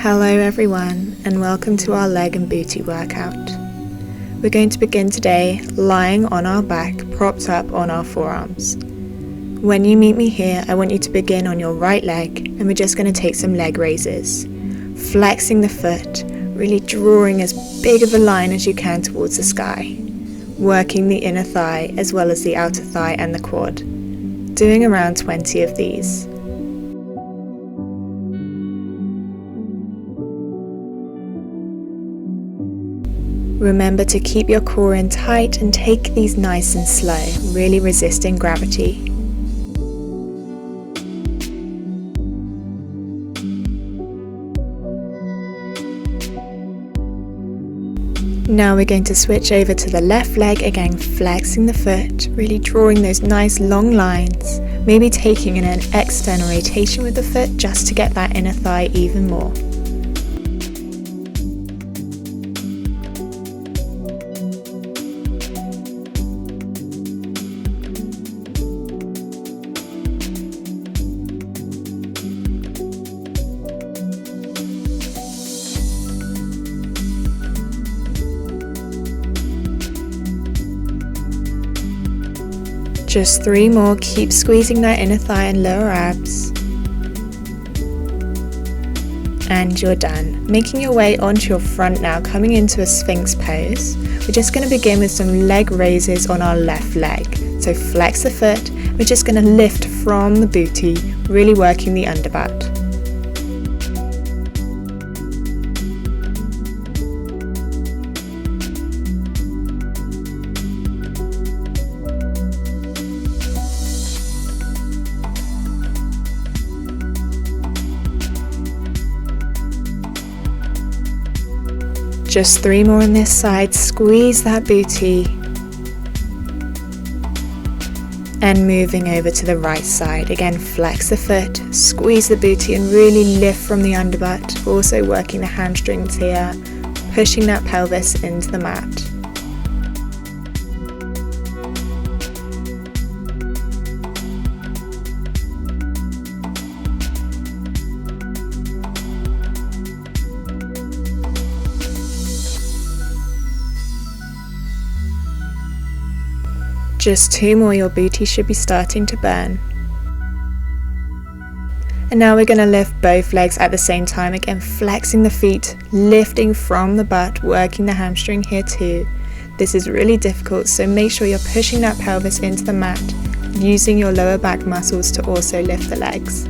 Hello everyone, and welcome to our leg and booty workout. We're going to begin today lying on our back, propped up on our forearms. When you meet me here, I want you to begin on your right leg, and we're just going to take some leg raises. Flexing the foot, really drawing as big of a line as you can towards the sky. Working the inner thigh as well as the outer thigh and the quad. Doing around 20 of these. Remember to keep your core in tight and take these nice and slow, really resisting gravity. Now we're going to switch over to the left leg, again flexing the foot, really drawing those nice long lines, maybe taking an external rotation with the foot just to get that inner thigh even more. Just 3 more, keep squeezing that inner thigh and lower abs. And you're done. Making your way onto your front now, coming into a Sphinx pose. We're just going to begin with some leg raises on our left leg. So flex the foot, we're just going to lift from the booty, really working the underbutt. Just 3 more on this side, squeeze that booty. And moving over to the right side, again flex the foot, squeeze the booty and really lift from the underbutt, also working the hamstrings here, pushing that pelvis into the mat. Just 2 more, your booty should be starting to burn. And now we're going to lift both legs at the same time, again flexing the feet, lifting from the butt, working the hamstring here too. This is really difficult, so make sure you're pushing that pelvis into the mat, using your lower back muscles to also lift the legs.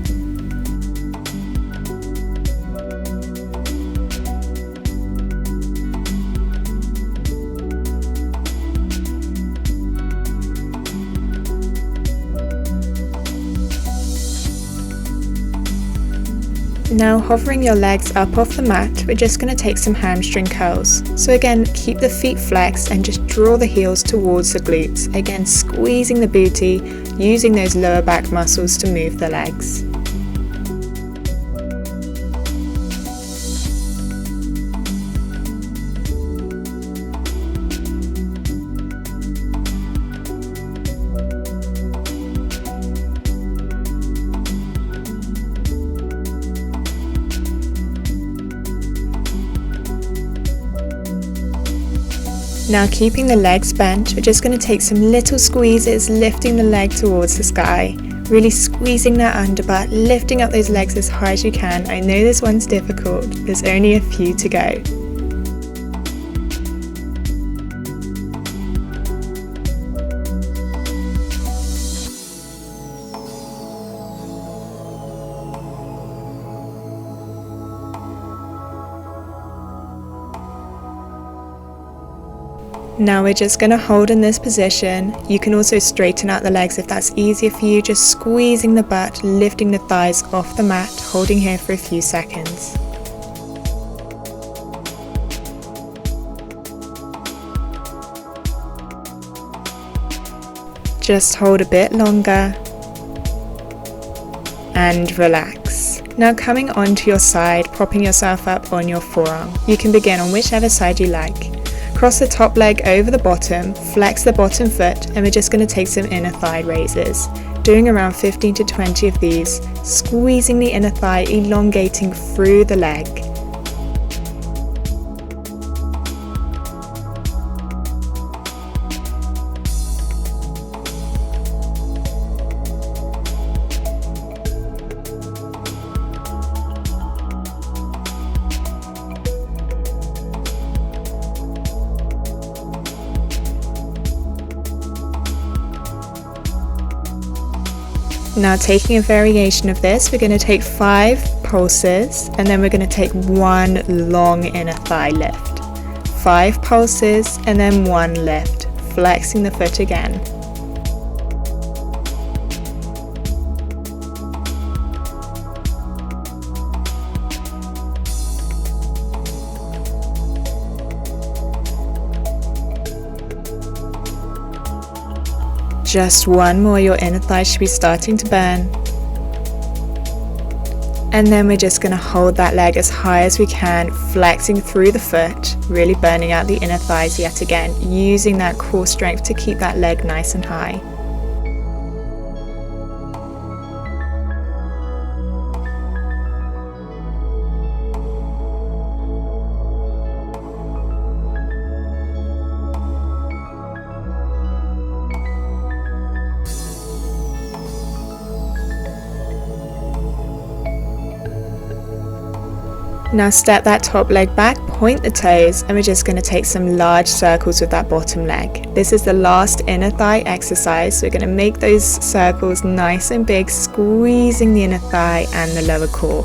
Now hovering your legs up off the mat, we're just going to take some hamstring curls. So again, keep the feet flexed and just draw the heels towards the glutes. Again, squeezing the booty, using those lower back muscles to move the legs. Now keeping the legs bent, we're just going to take some little squeezes, lifting the leg towards the sky, really squeezing that underbutt, lifting up those legs as high as you can. I know this one's difficult, there's only a few to go. Now we're just going to hold in this position. You can also straighten out the legs if that's easier for you, just squeezing the butt, lifting the thighs off the mat, holding here for a few seconds. Just hold a bit longer and relax. Now coming onto your side, propping yourself up on your forearm. You can begin on whichever side you like. Cross the top leg over the bottom, flex the bottom foot, and we're just going to take some inner thigh raises. Doing around 15 to 20 of these, squeezing the inner thigh, elongating through the leg. Now taking a variation of this, we're going to take 5 pulses and then we're going to take 1 long inner thigh lift. 5 pulses and then 1 lift, flexing the foot again. Just 1 more, your inner thigh should be starting to burn. And then we're just going to hold that leg as high as we can, flexing through the foot, really burning out the inner thighs yet again, using that core strength to keep that leg nice and high. Now step that top leg back, point the toes, and we're just going to take some large circles with that bottom leg. This is the last inner thigh exercise, so we're going to make those circles nice and big, squeezing the inner thigh and the lower core.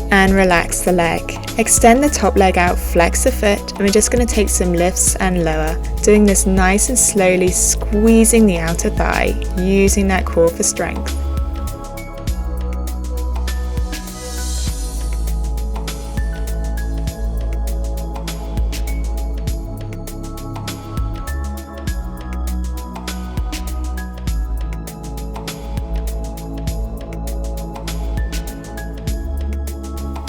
And relax the leg. Extend the top leg out, flex the foot, and we're just going to take some lifts and lower, doing this nice and slowly, squeezing the outer thigh, using that core for strength.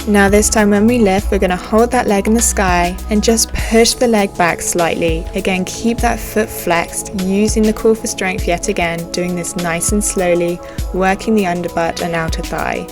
Now this time when we lift, we're going to hold that leg in the sky and just push the leg back slightly. Again, keep that foot flexed, using the core for strength yet again, doing this nice and slowly, working the underbutt and outer thigh.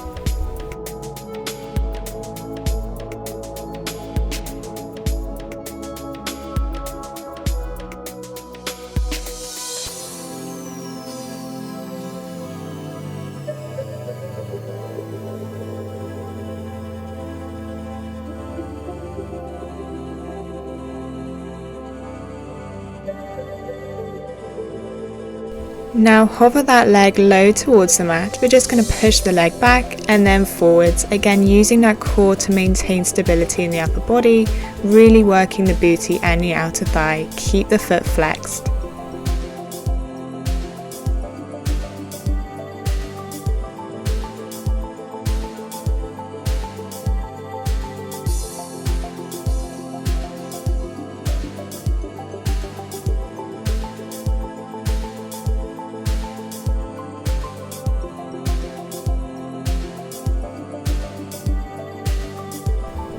Now hover that leg low towards the mat. We're just going to push the leg back and then forwards, again using that core to maintain stability in the upper body, really working the booty and the outer thigh. Keep the foot flexed.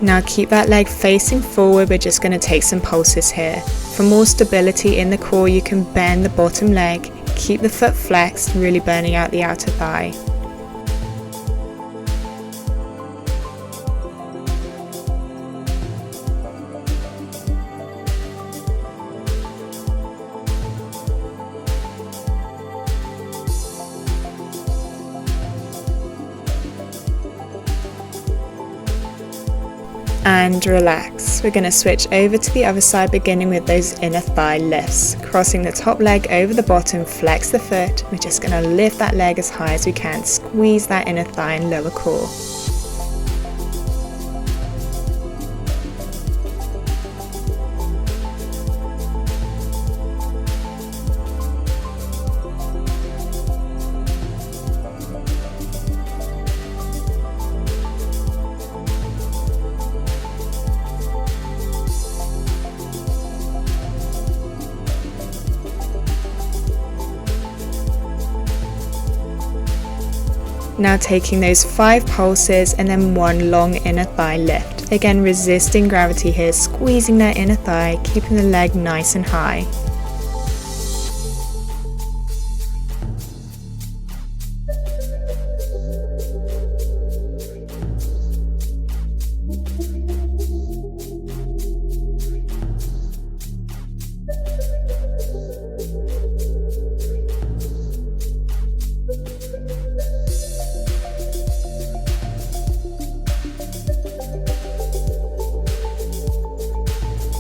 Now keep that leg facing forward, we're just going to take some pulses here. For more stability in the core, you can bend the bottom leg, keep the foot flexed, really burning out the outer thigh. And relax. We're going to switch over to the other side, beginning with those inner thigh lifts. Crossing the top leg over the bottom, flex the foot. We're just going to lift that leg as high as we can, squeeze that inner thigh and lower core. Now taking those 5 pulses and then 1 long inner thigh lift. Again, resisting gravity here, squeezing that inner thigh, keeping the leg nice and high.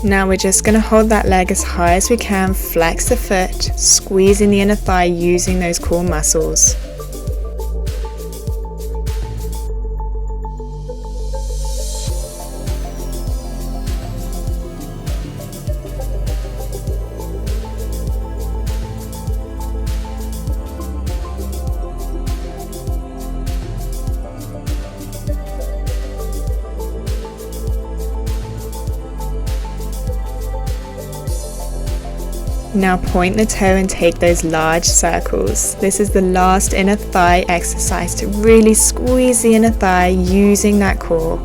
Now we're just going to hold that leg as high as we can, flex the foot, squeezing the inner thigh using those core muscles. Now point the toe and take those large circles. This is the last inner thigh exercise to really squeeze the inner thigh using that core.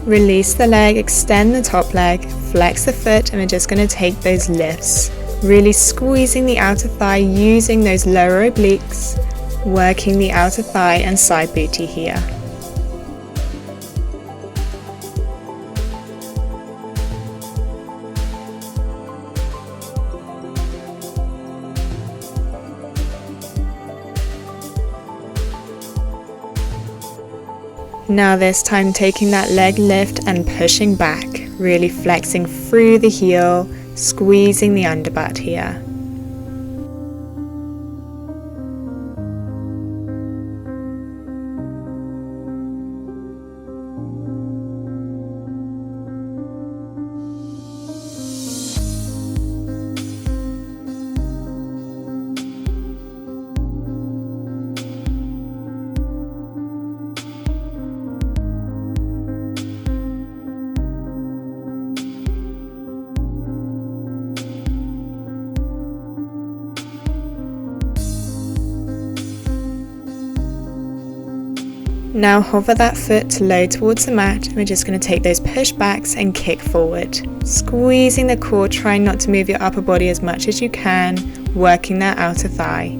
Release the leg, extend the top leg, flex the foot, and we're just going to take those lifts. Really squeezing the outer thigh using those lower obliques, working the outer thigh and side booty here. Now this time taking that leg lift and pushing back, really flexing through the heel, squeezing the underbutt here. Now hover that foot low towards the mat, and we're just going to take those push backs and kick forward. Squeezing the core, trying not to move your upper body as much as you can, working that outer thigh.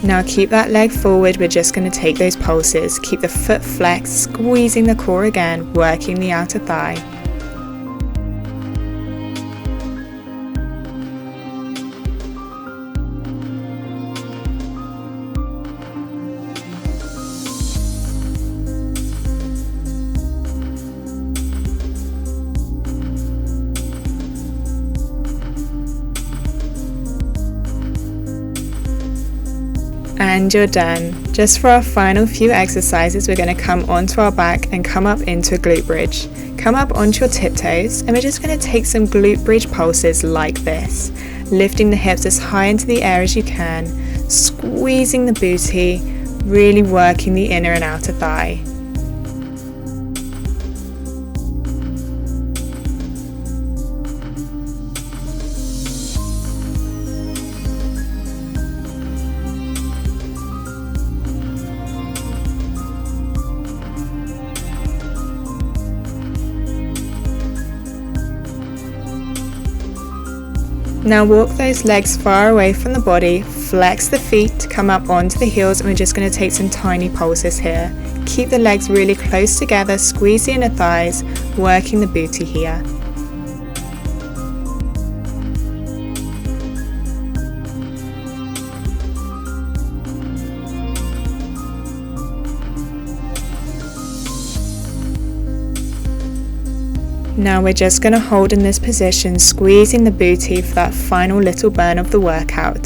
Now keep that leg forward, we're just going to take those pulses. Keep the foot flexed, squeezing the core again, working the outer thigh. And you're done. Just for our final few exercises, we're going to come onto our back and come up into a glute bridge. Come up onto your tiptoes, and we're just going to take some glute bridge pulses like this, lifting the hips as high into the air as you can, squeezing the booty, really working the inner and outer thigh. Now walk those legs far away from the body, flex the feet, come up onto the heels, and we're just going to take some tiny pulses here. Keep the legs really close together, squeeze the inner thighs, working the booty here. Now we're just going to hold in this position, squeezing the booty for that final little burn of the workout.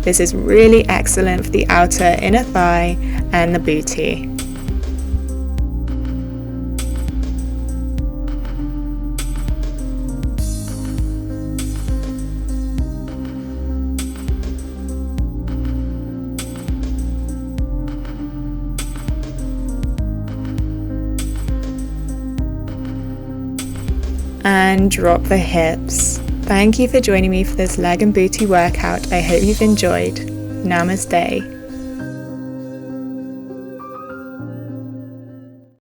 This is really excellent for the outer inner thigh and the booty. And drop the hips, Thank you for joining me for this leg and booty workout. I hope you've enjoyed. Namaste.